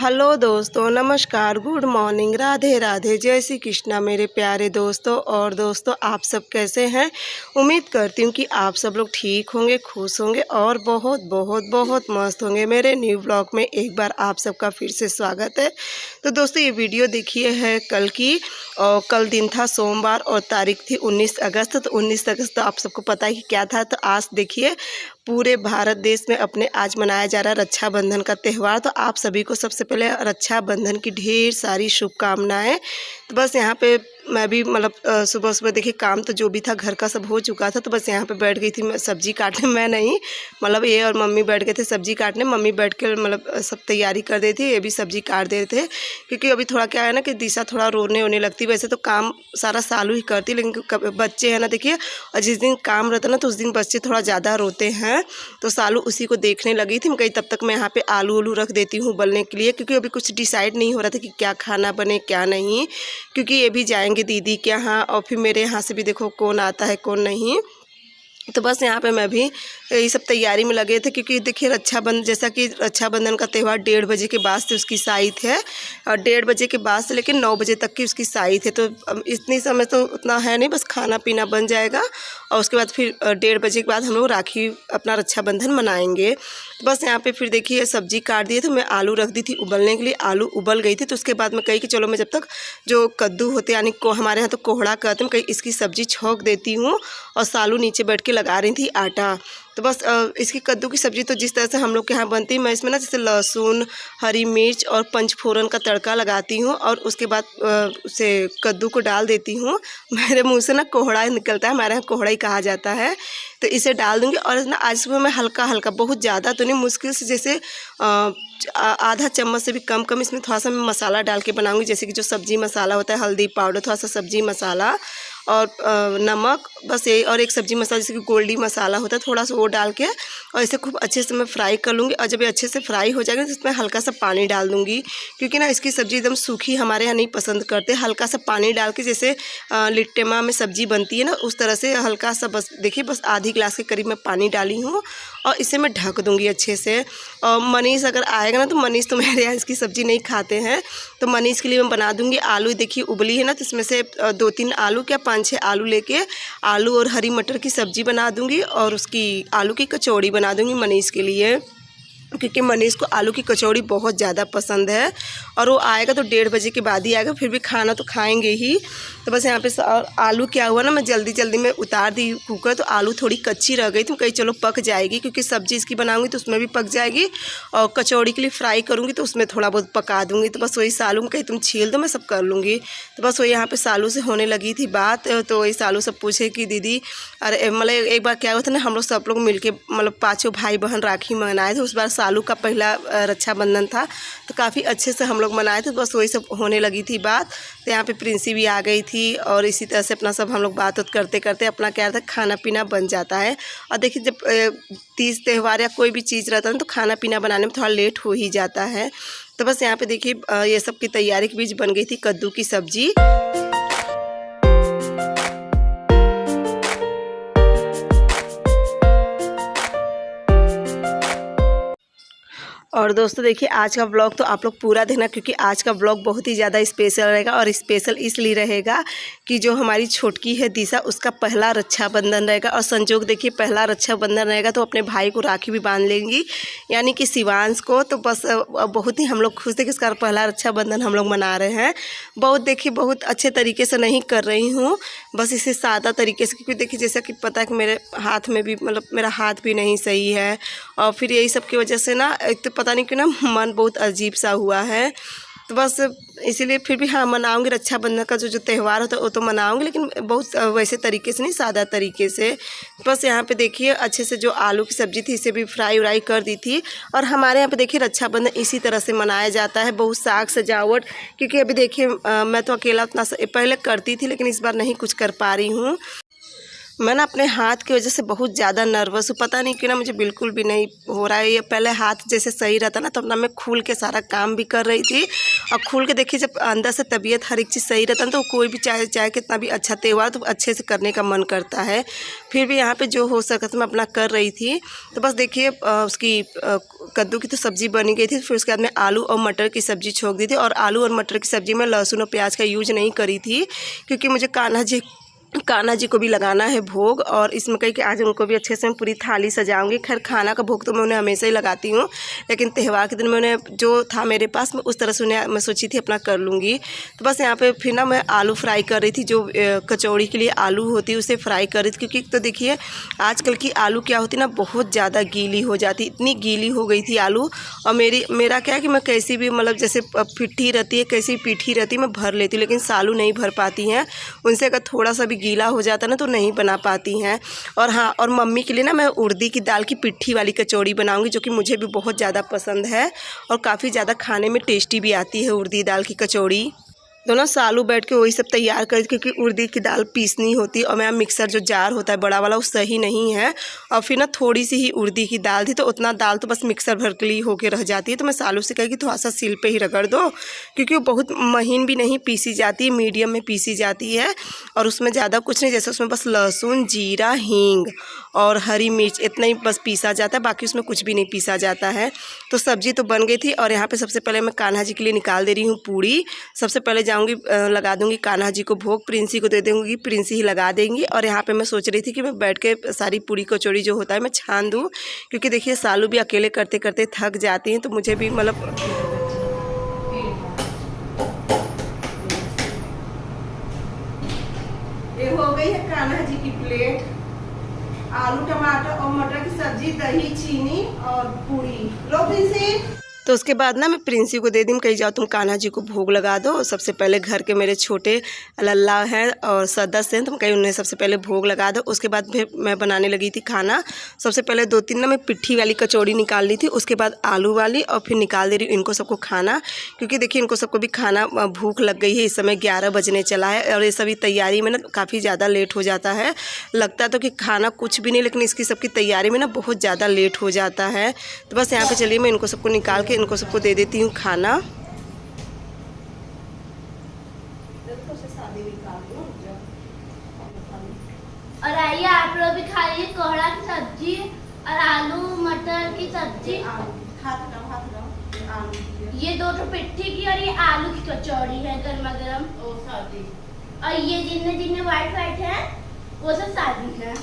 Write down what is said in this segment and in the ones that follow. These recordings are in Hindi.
हेलो दोस्तों, नमस्कार, गुड मॉर्निंग, राधे राधे, जय श्री कृष्णा मेरे प्यारे दोस्तों। और दोस्तों, आप सब कैसे हैं? उम्मीद करती हूँ कि आप सब लोग ठीक होंगे, खुश होंगे और बहुत बहुत बहुत मस्त होंगे। मेरे न्यू ब्लॉग में एक बार आप सबका फिर से स्वागत है। तो दोस्तों, ये वीडियो देखिए है कल की, और कल दिन था सोमवार और तारीख थी 19 अगस्त। तो 19 अगस्त तो आप सबको पता है कि क्या था। तो आज देखिए पूरे भारत देश में अपने आज मनाया जा रहा है रक्षाबंधन का त्यौहार। तो आप सभी को सबसे पहले रक्षाबंधन की ढेर सारी शुभकामनाएं। तो बस यहाँ पे मैं भी मतलब सुबह सुबह देखिए काम तो जो भी था घर का सब हो चुका था। तो बस यहाँ पे बैठ गई थी मैं सब्जी काटने। मैं नहीं, मतलब ये और मम्मी बैठ गए थे सब्जी काटने। मम्मी बैठ के मतलब सब तैयारी कर रही थी, ये भी सब्जी काट दे रहे थे। क्योंकि अभी थोड़ा क्या है ना कि दिशा थोड़ा रोने होने लगती। वैसे तो काम सारा सालू ही करती, लेकिन बच्चे हैं ना देखिए, और जिस दिन काम रहता है ना तो उस दिन बच्चे थोड़ा ज़्यादा रोते हैं। तो सालू उसी को देखने लगी थी। मैं कही तब तक मैं यहाँ पे आलू उलू रख देती हूँ उबलने के लिए, क्योंकि अभी कुछ डिसाइड नहीं हो रहा था कि क्या खाना बने क्या नहीं। क्योंकि ये भी जाएंगे दीदी के यहाँ, और फिर मेरे यहाँ से भी देखो कौन आता है कौन नहीं। तो बस यहाँ पे मैं भी ये सब तैयारी में लगे थे। क्योंकि देखिए रक्षाबंधन, जैसा कि रक्षाबंधन का त्यौहार 1:30 बजे के बाद से उसकी साइत है, और 1:30 बजे के बाद से लेकिन 9 बजे तक की उसकी साइत है। तो इतनी समय तो उतना है नहीं, बस खाना पीना बन जाएगा और उसके बाद फिर 1:30 बजे के बाद हम लोग राखी अपना रक्षाबंधन मनाएंगे। तो बस यहाँ पे फिर देखिए सब्जी काट दिए थे, मैं आलू रख दी थी उबलने के लिए। आलू उबल गई थी तो उसके बाद मैं कही कि चलो मैं जब तक जो कद्दू होते यानी हमारे यहाँ तो कोहड़ा कहते हैं, कहीं इसकी सब्ज़ी छौंक देती हूँ। और सालू नीचे बैठ के लगा रही थी आटा। तो बस इसकी कद्दू की सब्ज़ी तो जिस तरह से हम लोग के यहाँ बनती है, मैं इसमें ना जैसे लहसुन, हरी मिर्च और पंचफोरन का तड़का लगाती हूँ और उसके बाद उसे कद्दू को डाल देती हूँ। मेरे मुंह से ना कोहड़ा निकलता है, हमारे यहाँ कोहड़ा ही कहा जाता है। तो इसे डाल दूँगी। और ना आज सुबह मैं हल्का हल्का, बहुत ज़्यादा तो नहीं, मुश्किल से जैसे आधा चम्मच से भी कम कम इसमें थोड़ा सा मैं मसाला डाल के बनाऊँगी। जैसे कि जो सब्ज़ी मसाला होता है, हल्दी पाउडर, थोड़ा सा सब्ज़ी मसाला और नमक, बस यही। और एक सब्ज़ी मसाला जैसे कि गोल्डी मसाला होता है, थोड़ा सा वो डाल के और इसे खूब अच्छे से मैं फ्राई कर लूँगी। और जब ये अच्छे से फ्राई हो जाएगा तो इसमें हल्का सा पानी डाल दूँगी। क्योंकि ना इसकी सब्ज़ी एकदम सूखी हमारे यहाँ नहीं पसंद करते। हल्का सा पानी डाल के, जैसे लिट्टेमा में सब्ज़ी बनती है ना, उस तरह से हल्का सा, बस देखिए बस आधी गिलास के करीब मैं पानी डाली हूँ। और इसे मैं ढक दूँगी अच्छे से। और मनीष अगर आएगा ना, तो मनीष तो मेरे यहाँ इसकी सब्ज़ी नहीं खाते हैं, तो मनीष के लिए मैं बना दूँगी। आलू देखिए उबली है ना, तो इसमें से 2-3 आलू, क्या 5-6 आलू लेके आलू और हरी मटर की सब्ज़ी बना दूँगी और उसकी आलू की कचौड़ी बना दूँगी मनीष के लिए। क्योंकि मनीष को आलू की कचौड़ी बहुत ज़्यादा पसंद है। और वो आएगा तो 1:30 बजे के बाद ही आएगा, फिर भी खाना तो खाएंगे ही। तो बस यहाँ पे और आलू क्या हुआ ना, मैं जल्दी जल्दी में उतार दी कुकर, तो आलू थोड़ी कच्ची रह गई थी। कहीं चलो पक जाएगी, क्योंकि सब्ज़ी इसकी बनाऊंगी तो उसमें भी पक जाएगी, और कचौड़ी के लिए फ्राई करूँगी तो उसमें थोड़ा बहुत पका दूँगी। तो बस वही सालू में कहीं तुम छील दो, मैं सब कर लूँगी। तो बस वही यहाँ पर सालू से होने लगी थी बात। तो वही सालू सब पूछे कि दीदी, अरे मतलब एक बार क्या हुआ था ना, हम लोग सब लोग मिल के मतलब 5 भाई बहन राखी मनाए थे। उस बार सालू का पहला रक्षाबंधन था, तो काफ़ी अच्छे से हम लोग मनाए थे। बस वही सब होने लगी थी बात। तो यहाँ पे प्रिंसी भी आ गई थी, और इसी तरह से अपना सब हम लोग बात करते करते अपना क्या था, खाना पीना बन जाता है। और देखिए जब तीज त्यौहार या कोई भी चीज़ रहता है ना, तो खाना पीना बनाने में थोड़ा लेट हो ही जाता है। तो बस यहाँ पे देखिए ये सब की तैयारी के बीच बन गई थी कद्दू की सब्जी। और दोस्तों देखिए आज का ब्लॉग तो आप लोग पूरा देखना, क्योंकि आज का ब्लॉग बहुत ही ज़्यादा स्पेशल रहेगा। और स्पेशल इसलिए रहेगा कि जो हमारी छोटकी है दिशा, उसका पहला रक्षाबंधन रहेगा। और संजोग देखिए पहला रक्षाबंधन रहेगा तो अपने भाई को राखी भी बांध लेंगी, यानी कि शिवांश को। तो बस बहुत ही हम लोग खुश थे कि उसका पहला रक्षाबंधन हम लोग मना रहे हैं। बहुत देखिए बहुत अच्छे तरीके से नहीं कर रही हूँ, बस इसे सादा तरीके से। क्योंकि देखिए जैसा कि पता है कि मेरे हाथ में भी मतलब मेरा हाथ भी नहीं सही है, और फिर यही सब की वजह से ना एक तो पता नहीं क्यों ना मन बहुत अजीब सा हुआ है। तो बस इसीलिए फिर भी हाँ मनाऊंगी, रक्षाबंधन का जो त्यौहार होता है वो तो मनाऊंगी, लेकिन बहुत वैसे तरीके से नहीं, सादा तरीके से। बस यहाँ पे देखिए अच्छे से जो आलू की सब्ज़ी थी इसे भी फ्राई व्राई कर दी थी। और हमारे यहाँ पे देखिए रक्षाबंधन इसी तरह से मनाया जाता है, बहुत साग सजावट। क्योंकि अभी देखिए मैं तो अकेला उतना पहले करती थी, लेकिन इस बार नहीं कुछ कर पा रही हूँ। मैं ना अपने हाथ की वजह से बहुत ज़्यादा नर्वस हूँ, पता नहीं क्यों ना मुझे बिल्कुल भी नहीं हो रहा है। ये पहले हाथ जैसे सही रहता ना तो अपना मैं खुल के सारा काम भी कर रही थी। और खुल के देखिए जब अंदर से तबीयत हर एक चीज़ सही रहता है तो कोई भी चाहे चाहे कितना भी अच्छा त्यौहार तो अच्छे से करने का मन करता है। फिर भी यहाँ पे जो हो सका था मैं अपना कर रही थी। तो बस देखिए उसकी कद्दू की तो सब्ज़ी बनी गई थी। फिर उसके बाद में आलू और मटर की सब्ज़ी छोंक दी थी। और आलू और मटर की सब्ज़ी में लहसुन और प्याज का यूज नहीं करी थी, क्योंकि मुझे कान्हा जी को भी लगाना है भोग। और इसमें कही कि आज उनको भी अच्छे से मैं पूरी थाली सजाऊंगी। खैर खाना का भोग तो मैं उन्हें हमेशा ही लगाती हूँ, लेकिन त्यौहार के दिन में उन्हें जो था मेरे पास मैं उस तरह से उन्हें मैं सोची थी अपना कर लूँगी। तो बस यहाँ पे फिर ना मैं आलू फ्राई कर रही थी, जो कचौड़ी के लिए आलू होती है उसे फ्राई कर रही थी। क्योंकि तो देखिए आजकल की आलू क्या होती है ना, बहुत ज़्यादा गीली हो जाती, इतनी गीली हो गई थी आलू। और मेरा क्या है कि मैं कैसी भी मतलब जैसे पिट्ठी रहती है कैसी पीठी रहती है मैं भर लेती हूँ, लेकिन सालू नहीं भर पाती हैं। उनसे अगर थोड़ा सा भी गीला हो जाता ना तो नहीं बना पाती हैं। और हाँ, और मम्मी के लिए ना मैं उड़दी की दाल की पिट्ठी वाली कचौड़ी बनाऊंगी, जो कि मुझे भी बहुत ज़्यादा पसंद है और काफ़ी ज़्यादा खाने में टेस्टी भी आती है उड़दी दाल की कचौड़ी। तो ना सालू बैठ के वही सब तैयार कर, क्योंकि उड़दी की दाल पीसनी होती है और मेरा मिक्सर जो जार होता है बड़ा वाला वो सही नहीं है। और फिर ना थोड़ी सी ही उड़दी की दाल थी, तो उतना दाल तो बस मिक्सर भर के लिए होके रह जाती है। तो मैं सालू से कही कि थोड़ा सा सिल पे ही रगड़ दो, क्योंकि वो बहुत महीन भी नहीं पीसी जाती है, मीडियम में पीसी जाती है। और उसमें ज़्यादा कुछ नहीं, जैसे उसमें बस लहसुन जीरा हींग और हरी मिर्च इतना ही बस पीसा जाता है, बाकी उसमें कुछ भी नहीं पीसा जाता है। तो सब्ज़ी तो बन गई थी। और यहाँ पे सबसे पहले मैं कान्हा जी के लिए निकाल दे रही हूँ पूड़ी। सबसे पहले जाऊँगी लगा दूँगी कान्हा जी को भोग, प्रिंसी को दे दूँगी, प्रिंसी ही लगा देंगी। और यहाँ पे मैं सोच रही थी कि मैं बैठ के सारी पूड़ी कचौड़ी जो होता है मैं छान दूँ, क्योंकि देखिए सालू भी अकेले करते करते थक जाती हैं, तो मुझे भी मतलब ये हो गई है कान्हा जी की प्लेट। आलू टमाटर और मटर की सब्जी, दही चीनी और पूरी। लो प्रिंसी। तो उसके बाद ना मैं प्रिंसी को दे दी, कही जाओ तुम कान्हा जी को भोग लगा दो। सबसे पहले घर के मेरे छोटे लल्ला हैं और सदस्य हैं, तो मैं कहीं उन्हें सबसे पहले भोग लगा दो। उसके बाद फिर मैं बनाने लगी थी खाना। सबसे पहले 2-3 ना मैं पिट्ठी वाली कचौड़ी निकाल ली थी, उसके बाद आलू वाली, और फिर निकाल दे रही हूँ इनको सबको खाना। क्योंकि देखिए इनको सबको भी खाना भूख लग गई है। इस समय 11 बजने चला है और ये सभी तैयारी में ना काफ़ी ज़्यादा लेट हो जाता है। लगता तो कि खाना कुछ भी नहीं, लेकिन इसकी सबकी तैयारी में ना बहुत ज़्यादा लेट हो जाता है। तो बस यहाँ पे चलिए मैं इनको सबको निकाल के इनको सबको दे देती हूँ खाना। और आइए आप लोग भी खाइए कोहड़ा की सब्जी और आलू मटर की सब्जी। ये 2 पिट्ठी की और ये आलू की कचौड़ी है गर्मा गर्म। और ये जिन्हें व्हाइट व्हाइट है वो सब शादी है।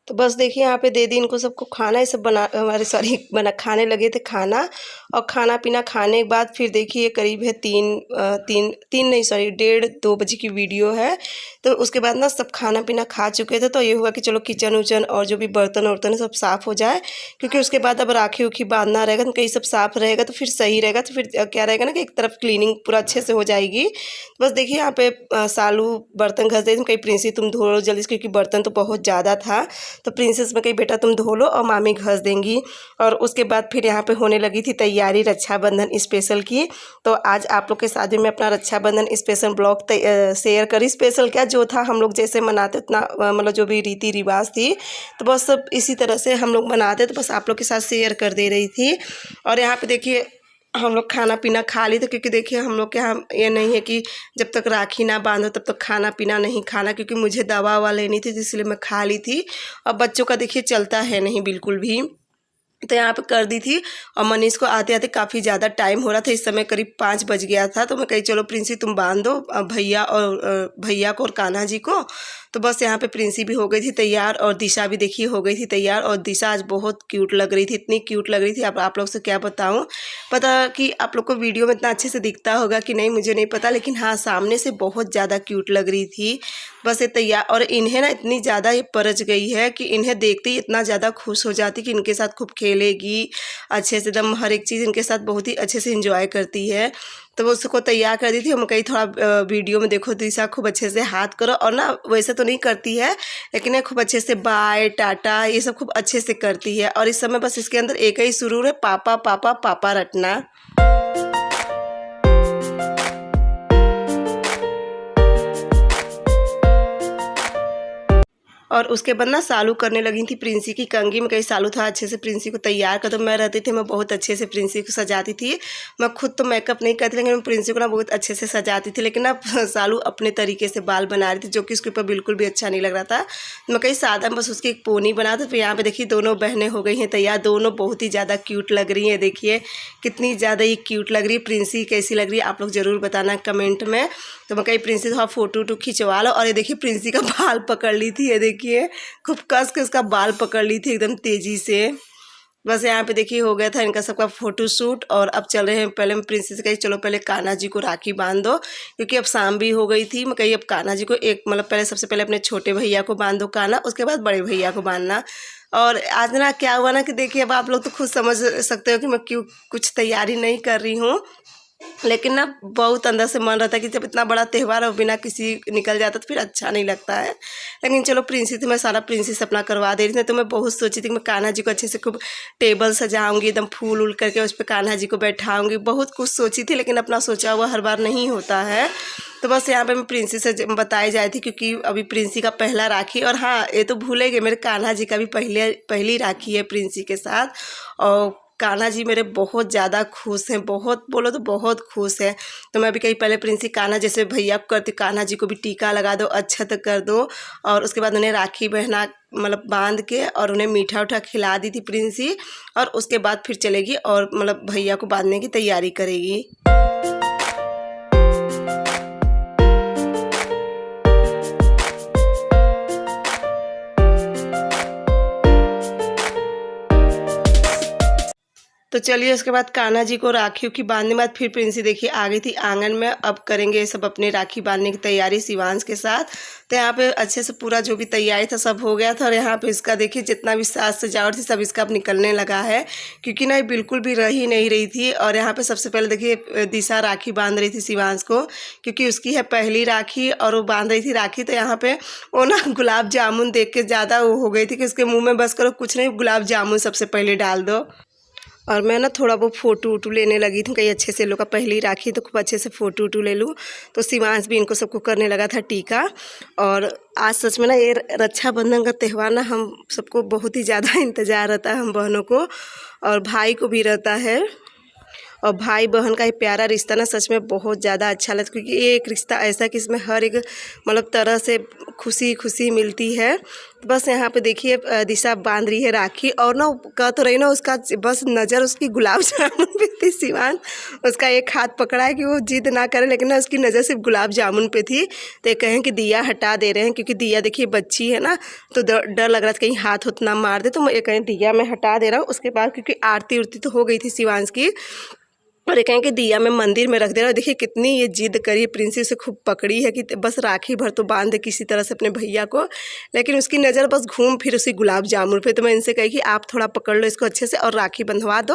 तो बस देखिए यहाँ पे दे दी इनको सबको खाना। ये सब बना खाने लगे थे खाना। और खाना पीना खाने के बाद फिर देखिए करीब है 1:30 बजे की वीडियो है। तो उसके बाद ना सब खाना पीना खा चुके थे, तो ये हुआ कि चलो किचन उचन और जो भी बर्तन वर्तन सब साफ़ हो जाए, क्योंकि उसके बाद अब राखी उखी बांधना रहेगा तो कहीं सब साफ़ रहेगा तो फिर सही रहेगा। तो फिर क्या रहेगा ना कि एक तरफ क्लीनिंग पूरा अच्छे से हो जाएगी। तो बस देखिए यहाँ पे सालू बर्तन घस दे, कहीं प्रिंसी तुम धो लो जल्दी से, क्योंकि बर्तन तो बहुत ज़्यादा था। तो प्रिंसेस में कही बेटा तुम धो लो और मामी घस देंगी। और उसके बाद फिर यहाँ पे होने लगी थी तैयारी रक्षाबंधन स्पेशल की। तो आज आप लोग के साथ में अपना रक्षाबंधन स्पेशल ब्लॉग शेयर करी। स्पेशल क्या, जो था हम लोग जैसे मनाते उतना मतलब जो भी रीति रिवाज थी तो बस सब इसी तरह से हम लोग मनाते, तो बस आप लोग के साथ शेयर कर दे रही थी। और यहाँ पे देखिए हम लोग खाना पीना खा ली। तो क्योंकि देखिए हम लोग के यहाँ ये नहीं है कि जब तक राखी ना बांधो तब तक खाना पीना नहीं खाना, क्योंकि मुझे दवा ववा लेनी थी इसलिए मैं खा ली थी। और बच्चों का देखिए चलता है नहीं बिल्कुल भी, तो यहाँ पे कर दी थी। और मनीष को आते आते काफ़ी ज़्यादा टाइम हो रहा था, इस समय करीब 5 बज गया था। तो मैं कही चलो प्रिंसी तुम बांध दो भैया को और कान्हा जी को। तो बस यहाँ पे प्रिंसी भी हो गई थी तैयार और दिशा भी देखिए हो गई थी तैयार। और दिशा आज बहुत क्यूट लग रही थी, इतनी क्यूट लग रही थी आप लोग से क्या बताऊँ। पता कि आप लोग को वीडियो में इतना अच्छे से दिखता होगा कि नहीं मुझे नहीं पता, लेकिन हाँ सामने से बहुत ज़्यादा क्यूट लग रही थी। बस ये तैयार, और इन्हें ना इतनी ज़्यादा ये परच गई है कि इन्हें देखते ही इतना ज़्यादा खुश हो जाती कि इनके साथ खूब खेलेगी अच्छे से, एकदम हर एक चीज़ इनके साथ बहुत ही अच्छे से एंजॉय करती है। तो वो उसको तैयार कर दी थी। हम कहीं थोड़ा वीडियो में देखो दिशा खूब अच्छे से हाथ करो, और ना वैसे तो नहीं करती है लेकिन ये खूब अच्छे से बाय टाटा ये सब खूब अच्छे से करती है। और इस समय बस इसके अंदर एक ही सुरूर है, पापा पापा पापा रटना। और उसके बाद ना सालू करने लगी थी प्रिंसी की कंघी में। कहीं सालू था अच्छे से प्रिंसी को तैयार कर, तो मैं रहती थी मैं बहुत अच्छे से प्रिंसी को सजाती थी। मैं खुद तो मेकअप नहीं करती लेकिन मैं प्रिंसी को ना बहुत अच्छे से सजाती थी, लेकिन ना सालू अपने तरीके से बाल बना रही थी जो कि उसके ऊपर बिल्कुल भी अच्छा नहीं लग रहा था। मैं कहीं सादा बस उसकी एक पोनी बना दो। फिर यहाँ पे देखिए दोनों बहनें हो गई हैं तैयार, दोनों बहुत ही ज़्यादा क्यूट लग रही हैं। देखिए कितनी ज़्यादा ही क्यूट लग रही है। प्रिंसी कैसी लग रही है आप लोग ज़रूर बताना कमेंट में। तो मैं कहीं प्रिंसी थोड़ा फ़ोटो खिंचवा लो। और ये देखिए प्रिंसी का बाल पकड़ ली थी, ये देखिए खूब कस के उसका बाल पकड़ ली थी एकदम तेज़ी से। बस यहाँ पे देखिए हो गया था इनका सबका फ़ोटो शूट। और अब चल रहे हैं, पहले मैं प्रिंसी से कही चलो पहले कान्हा जी को राखी बांध दो, क्योंकि अब शाम भी हो गई थी। मैं कही अब कान्हा जी को एक मतलब पहले सबसे पहले अपने छोटे भैया को बांध दो कान्हा, उसके बाद बड़े भैया को बांधना। और आज ना क्या हुआ ना कि देखिए अब आप लोग तो खुद समझ सकते हो कि मैं क्यों कुछ तैयारी नहीं कर रही हूँ, लेकिन ना बहुत अंदर से मन रहता है कि जब इतना बड़ा त्यौहार और बिना किसी निकल जाता तो फिर अच्छा नहीं लगता है। लेकिन चलो प्रिंसी थी, मैं सारा प्रिंसी से अपना करवा दे रही थी। तो मैं बहुत सोची थी कि मैं कान्हा जी को अच्छे से खूब टेबल सजाऊंगी, एकदम फूल उल करके उस पर कान्हा जी को बैठाऊंगी, बहुत कुछ सोची थी, लेकिन अपना सोचा हुआ हर बार नहीं होता है। तो बस यहाँ पे मैं प्रिंसी से बताई जाए थी क्योंकि अभी प्रिंसी का पहला राखी। और हाँ ये तो भूले गए, मेरे कान्हा जी का भी पहली राखी है प्रिंसी के साथ। और कान्हा जी मेरे बहुत ज़्यादा खुश हैं, बहुत बोलो तो बहुत खुश है। तो मैं अभी कहीं पहले प्रिंसी कान्हा जैसे भैया को करती, कान्हा जी को भी टीका लगा दो, अच्छत कर दो, और उसके बाद उन्हें राखी बहना मतलब बांध के और उन्हें मीठा उठा खिला दी थी प्रिंसी। और उसके बाद फिर चलेगी और मतलब भैया को बांधने की तैयारी करेगी। तो चलिए उसके बाद कान्हा जी को राखियों की बांधने के बाद फिर प्रिंसी देखिए आ गई थी आंगन में। अब करेंगे सब अपने राखी बांधने की तैयारी शिवांश के साथ। तो यहाँ पे अच्छे से पूरा जो भी तैयारी था सब हो गया था। और यहाँ पे इसका देखिए जितना भी साज सजावट थी सब इसका अब निकलने लगा है, क्योंकि ना ये बिल्कुल भी रह ही नहीं रही थी। और यहाँ पे सबसे पहले देखिए दिशा राखी बांध रही थी शिवांश को, क्योंकि उसकी है पहली राखी और वो बांध रही थी राखी। तो यहाँ पे वो ना गुलाब जामुन देख के ज़्यादा वो हो गई थी कि उसके मुँह में बस करो कुछ नहीं, गुलाब जामुन सबसे पहले डाल दो। और मैं ना थोड़ा वो फ़ोटो वोटो लेने लगी थी, कहीं अच्छे से लोग का पहली राखी तो खूब अच्छे से फ़ोटो वोटो ले लूँ। तो शिवांश भी इनको सबको करने लगा था टीका। और आज सच में ना ये रक्षाबंधन का त्यौहार ना हम सबको बहुत ही ज़्यादा इंतज़ार रहता है, हम बहनों को और भाई को भी रहता है। और भाई बहन का ये प्यारा रिश्ता ना सच में बहुत ज़्यादा अच्छा लगता है, क्योंकि ये एक रिश्ता ऐसा है कि इसमें हर एक मतलब तरह से खुशी खुशी मिलती है। तो बस यहाँ पे देखिए दिशा बांध रही है राखी। और ना कह तो रही ना उसका बस नज़र उसकी गुलाब जामुन पे थी। शिवांश उसका एक हाथ पकड़ा है कि वो जिद ना करे, लेकिन ना उसकी नज़र सिर्फ गुलाब जामुन पे थी। तो ये कहें कि दिया हटा दे रहे हैं, क्योंकि दिया देखिए बच्ची है ना, तो डर लग रहा था कहीं हाथ उत ना मार दे। तो मैं ये कहें दिया मैं हटा दे रहा हूँ। उसके बाद क्योंकि आरती उरती तो हो गई थी शिवांश की, और ये कहें कि दिया में मंदिर में रख दे रहा है। देखिए कितनी ये जिद करी, प्रिंसी उसे खूब पकड़ी है कि बस राखी भर तो बांध दे किसी तरह से अपने भैया को, लेकिन उसकी नज़र बस घूम फिर उसी गुलाब जामुन पे। तो मैं इनसे कही कि आप थोड़ा पकड़ लो इसको अच्छे से और राखी बंधवा दो।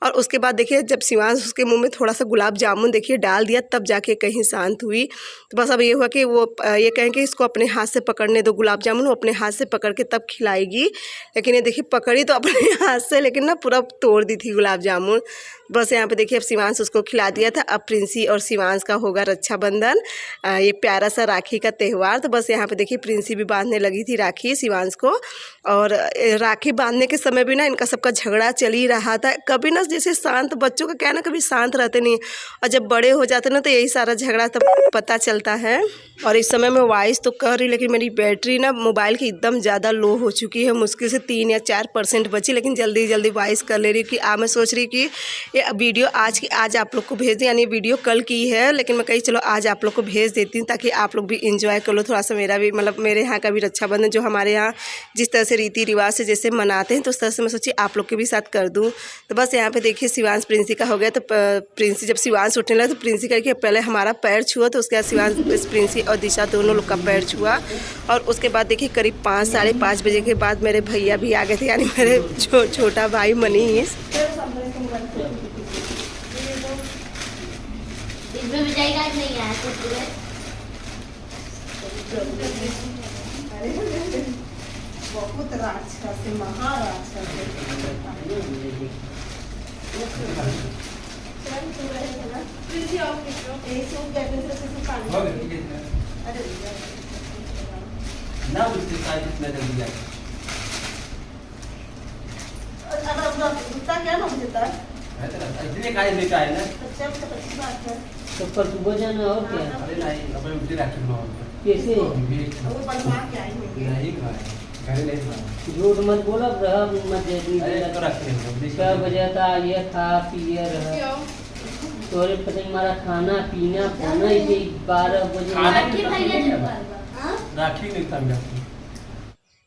और उसके बाद देखिए जब शिवांश उसके मुंह में थोड़ा सा गुलाब जामुन देखिए डाल दिया, तब जाके कहीं शांत हुई। तो बस अब ये हुआ कि वो ये कहें कि इसको अपने हाथ से पकड़ने दो गुलाब जामुन, वो अपने हाथ से पकड़ के तब खिलाएगी। लेकिन ये देखिए पकड़ी तो अपने हाथ से, लेकिन ना पूरा तोड़ दी थी गुलाब जामुन। बस यहाँ पे देखिए अब शिवांश उसको खिला दिया था। अब प्रिंसी और शिवांश का होगा रक्षाबंधन, ये प्यारा सा राखी का त्यौहार। तो बस यहाँ पे देखिए प्रिंसी भी बांधने लगी थी राखी शिवांश को। और राखी बांधने के समय भी ना इनका सबका झगड़ा चल ही रहा था। कभी ना जैसे शांत बच्चों का क्या ना कभी शांत रहते नहीं, और जब बड़े हो जाते ना तो यही सारा झगड़ा तब पता चलता है। और इस समय मैं वॉइस तो कर रही, लेकिन मेरी बैटरी ना मोबाइल की एकदम ज़्यादा लो हो चुकी है, मुश्किल से 3 या 4% बची। लेकिन जल्दी जल्दी वॉइस कर ले रही हूँ कि मैं सोच रही कि ये वीडियो आज आप लोग को भेज दें, यानी वीडियो कल की है, लेकिन मैं कही चलो आज आप लोग को भेज देती हूँ ताकि आप लोग भी इंजॉय कर लो थोड़ा सा। मेरा भी मतलब मेरे यहाँ का भी रक्षाबंधन जो हमारे यहाँ जिस तरह से रीति रिवाज से जैसे मनाते हैं, तो उस तरह से मैं सोची आप लोग के भी साथ कर दूँ। तो बस यहाँ पे देखिए शिवांश प्रिंसी का हो गया। तो प्रिंसी जब शिवांश उठने लगा तो प्रिंसी करके पहले हमारा पैर छुआ, तो उसके बाद शिवांश प्रिंसी और दिशा दोनों लोग का पैर छुआ। और उसके बाद देखिए करीब 5 साढ़े 5 बजे के बाद मेरे भैया भी आ गए थे, यानी मेरे छोटा भाई मनीष। इसमें विजय का नहीं आया तो पूरे बहुत राक्षस है, महाराक्षस है। ना उसके साथ इतना जल्दी आए। क्या लोग देता है? इतने खाए लेके आए ना। अच्छा तो अच्छी बात है। तो पर सुबह जाना और क्या? अरे नहीं, अपने उल्टी राखी बनाओ। कैसे? वो बनवा के आए होंगे। नहीं खाए, घर नहीं खाए। झूठ मत बोला, रहा मत देती। अरे तो रखे हैं। 6 बजे था, ये खा पिए रहा। तोरे पता हमारा खाना पीना खाना ये 12 बजे। खाना राखी भैया जब राखी नहीं था मेरा।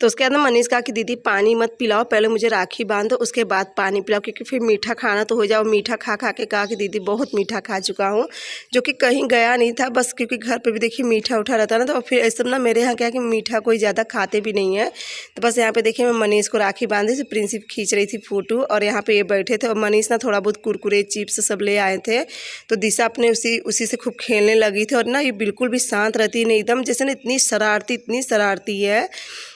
तो उसके बाद ना मनीष कहा कि दीदी पानी मत पिलाओ, पहले मुझे राखी बांधो उसके बाद पानी पिलाओ, क्योंकि फिर मीठा खाना तो हो जाओ। मीठा खा खा के कहा कि दीदी बहुत मीठा खा चुका हूँ, जो कि कहीं गया नहीं था, बस क्योंकि घर पे भी देखिए मीठा उठा रहता ना। तो फिर ऐसा ना मेरे यहाँ क्या है कि मीठा कोई ज़्यादा खाते भी नहीं है। तो बस यहाँ पे देखिए मैं मनीष को राखी बांधी थी, प्रिंसिप खींच रही थी फ़ोटो और यहाँ पे ये बैठे थे। और मनीष ना थोड़ा बहुत कुरकुरे चिप्स सब ले आए थे, तो दिशा अपने उसी से खूब खेलने लगी थी। और ना ये बिल्कुल भी शांत रहती नहीं, एकदम जैसे ना इतनी शरारती है।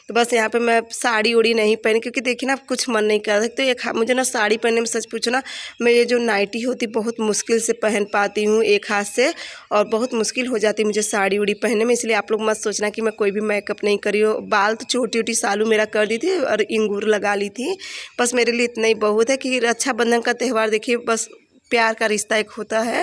तो बस यहाँ पे मैं साड़ी उड़ी नहीं पहनी, क्योंकि देखिए ना कुछ मन नहीं कर रहा। तो एक मुझे ना साड़ी पहनने में सच पूछो ना, मैं ये जो नाइटी होती बहुत मुश्किल से पहन पाती हूँ एक हाथ से, और बहुत मुश्किल हो जाती है मुझे साड़ी उड़ी पहनने में। इसलिए आप लोग मत सोचना कि मैं कोई भी मेकअप नहीं करी हूँ। बाल तो छोटी सालू मेरा कर दी थी और इंगूर लगा ली थी। बस मेरे लिए इतना ही बहुत है कि रक्षाबंधन का त्यौहार देखिए बस प्यार का रिश्ता एक होता है।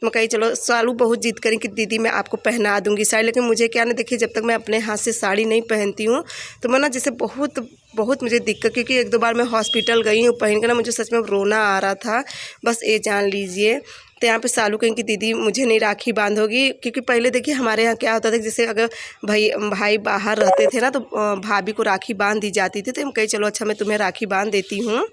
मैं कही चलो सालू बहुत जिद करी कि दीदी मैं आपको पहना दूंगी साड़ी, लेकिन मुझे क्या ना देखिए जब तक मैं अपने हाथ से साड़ी नहीं पहनती हूँ तो मैं ना जैसे बहुत मुझे दिक्कत, क्योंकि 1-2 बार मैं हॉस्पिटल गई हूँ पहन के ना, मुझे सच में रोना आ रहा था, बस ये जान लीजिए। तो यहाँ पे सालू कहें कि दीदी मुझे नहीं राखी बांधोगी, क्योंकि पहले देखिए हमारे यहाँ क्या होता था, जैसे अगर भाई बाहर रहते थे ना तो भाभी को राखी बांध दी जाती थी। तो हम कही चलो अच्छा मैं तुम्हें राखी बांध देती हूँ।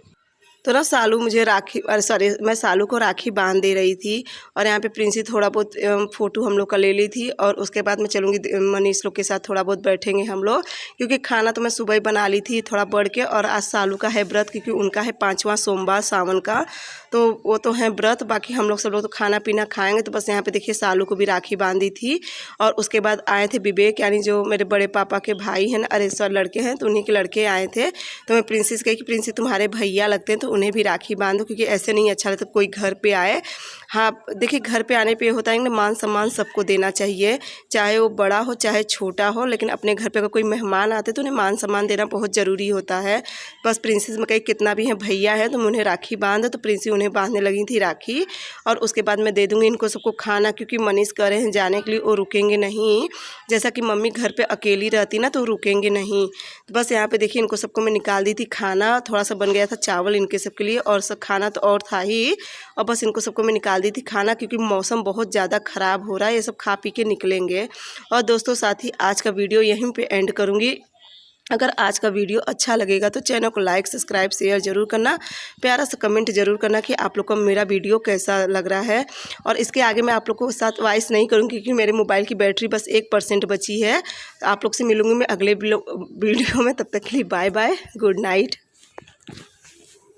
तो ना सालू मुझे मैं सालू को राखी बांध दे रही थी। और यहाँ पे प्रिंसी थोड़ा बहुत फ़ोटो हम लोग का ले ली थी। और उसके बाद मैं चलूँगी मनीष लोग के साथ, थोड़ा बहुत बैठेंगे हम लोग, क्योंकि खाना तो मैं सुबह ही बना ली थी थोड़ा बढ़ के। और आज सालू का है व्रत, क्योंकि उनका है 5वां सोमवार सावन का, तो वो तो है व्रत। बाकी हम लोग सब लोग तो खाना पीना खाएँगे। तो बस यहाँ पर देखिए सालू को भी राखी बांधी थी। और उसके बाद आए थे विवेक, यानी जो मेरे बड़े पापा के भाई हैं ना, अरे सर लड़के हैं, तो उन्हीं के लड़के आए थे। तो मैं प्रिंसी से कही कि प्रिंसी तुम्हारे भैया लगते हैं तो उन्हें भी राखी बांधो, क्योंकि ऐसे नहीं अच्छा लगता कोई घर पे आए। हाँ देखिए घर पे आने पे होता है ना, मान सम्मान सबको देना चाहिए, चाहे वो बड़ा हो चाहे छोटा हो, लेकिन अपने घर पे अगर कोई मेहमान आते तो उन्हें मान सम्मान देना बहुत ज़रूरी होता है। बस प्रिंसेस में कही कितना भी है भैया है तुम उन्हें राखी बांध, तो प्रिंसी उन्हें बांधने लगी थी राखी। और उसके बाद मैं दे दूँगी इनको सबको खाना, क्योंकि मनीष कह रहे हैं जाने के लिए, वो रुकेंगे नहीं। जैसा कि मम्मी घर पर अकेली रहती ना तो रुकेंगे नहीं। तो बस यहाँ पर देखिए इनको सबको मैं निकाल दी थी खाना, थोड़ा सा बन गया था चावल इनके सबके लिए, और सब खाना तो और था ही। और बस इनको सबको मैं निकाल दी थी खाना, क्योंकि मौसम बहुत ज़्यादा ख़राब हो रहा है, ये सब खा पी के निकलेंगे। और दोस्तों साथ ही आज का वीडियो यहीं पे एंड करूँगी। अगर आज का वीडियो अच्छा लगेगा तो चैनल को लाइक सब्सक्राइब शेयर ज़रूर करना, प्यारा सा कमेंट ज़रूर करना कि आप लोग को मेरा वीडियो कैसा लग रहा है। और इसके आगे मैं आप लोग को साथ वॉइस नहीं करूँगी, क्योंकि मेरे मोबाइल की बैटरी बस 1% बची है। आप लोग से मिलूँगी मैं अगले वीडियो में, तब तक के लिए बाय बाय, गुड नाइट।